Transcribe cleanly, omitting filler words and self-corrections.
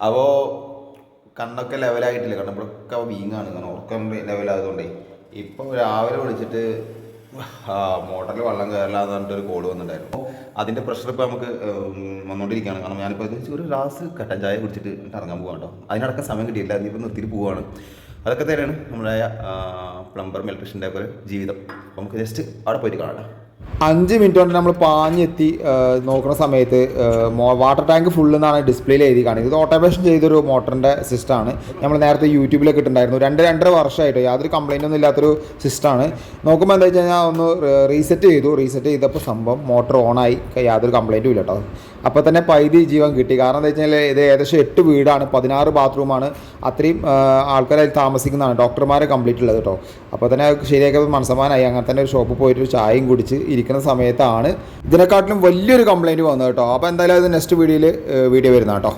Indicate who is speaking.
Speaker 1: അപ്പോൾ കണ്ണൊക്കെ ലെവലായിട്ടില്ല, കണ്ണുമ്പോഴൊക്കെ വീങ്ങാണ്, കാരണം ഉറക്കം ലെവലായതുകൊണ്ടേ. ഇപ്പോൾ രാവിലെ വിളിച്ചിട്ട് മോട്ടറിൽ വെള്ളം കയറില്ല എന്ന് പറഞ്ഞിട്ടൊരു കോൾ വന്നിട്ടുണ്ടായിരുന്നു. അതിൻ്റെ പ്രഷർ ഇപ്പോൾ നമുക്ക് വന്നുകൊണ്ടിരിക്കുകയാണ്. കാരണം ഞാനിപ്പോൾ ഒരു ഗ്ലാസ് കട്ടൻ ചായ കുടിച്ചിട്ട് ഇറങ്ങാൻ പോകാം കേട്ടോ. അതിനടക്കം സമയം കിട്ടിയില്ല, അതിനിപ്പോൾ നിർത്തിയിട്ട് പോവുകയാണ്. അതൊക്കെ തന്നെയാണ് നമ്മുടെ പ്ലംബറും ഇലക്ട്രീഷ്യൻ്റെ ഒക്കെ ഒരു ജീവിതം. നമുക്ക് ജസ്റ്റ് അവിടെ പോയിട്ട് കാണാം.
Speaker 2: 5 മിനിറ്റ് കൊണ്ട് നമ്മൾ പാഞ്ഞെത്തി നോക്കുന്ന സമയത്ത് വാട്ടർ ടാങ്ക് ഫുൾ എന്നാണ് ഡിസ്പ്ലേയിൽ എഴുതി കാണിക്കുന്നത്. ഇത് ഓട്ടോമേഷൻ ചെയ്തൊരു മോട്ടറിൻ്റെ സിസ്റ്റമാണ്. നമ്മൾ നേരത്തെ യൂട്യൂബിലൊക്കെ ഇട്ടുണ്ടായിരുന്നു. 2-2.5 വർഷമായിട്ട് യാതൊരു കംപ്ലൈൻ്റ് ഒന്നും ഇല്ലാത്തൊരു സിസ്റ്റമാണ്. നോക്കുമ്പോൾ എന്താ വെച്ച് കഴിഞ്ഞാൽ ഒന്ന് റീസെറ്റ് ചെയ്തപ്പോൾ സംഭവം മോട്ടർ ഓണായി, യാതൊരു കംപ്ലൈൻറ്റും ഇല്ല കേട്ടോ. അപ്പോൾ തന്നെ പൈതി ജീവൻ കിട്ടി. കാരണം എന്താ വെച്ച് കഴിഞ്ഞാൽ ഇത് ഏകദേശം 8 വീടാണ്, 16 ബാത്റൂമാണ്, അത്രയും ആൾക്കാരായി താമസിക്കുന്നതാണ്, ഡോക്ടർമാരെ കംപ്ലീറ്റ് ഉള്ളത് കേട്ടോ. അപ്പോൾ തന്നെ ശരിയാക്കിയപ്പോൾ മനസ്സമാനായി. അങ്ങനെ തന്നെ ഒരു ഷോപ്പിൽ പോയിട്ട് ഒരു ചായയും കുടിച്ച് ഇരിക്കുന്ന സമയത്താണ് ഇതിനെക്കാട്ടിലും വലിയൊരു കംപ്ലയിൻറ്റ് വന്നത് കേട്ടോ. അപ്പോൾ എന്തായാലും അത് നെക്സ്റ്റ് വീഡിയോ വരുന്ന കേട്ടോ.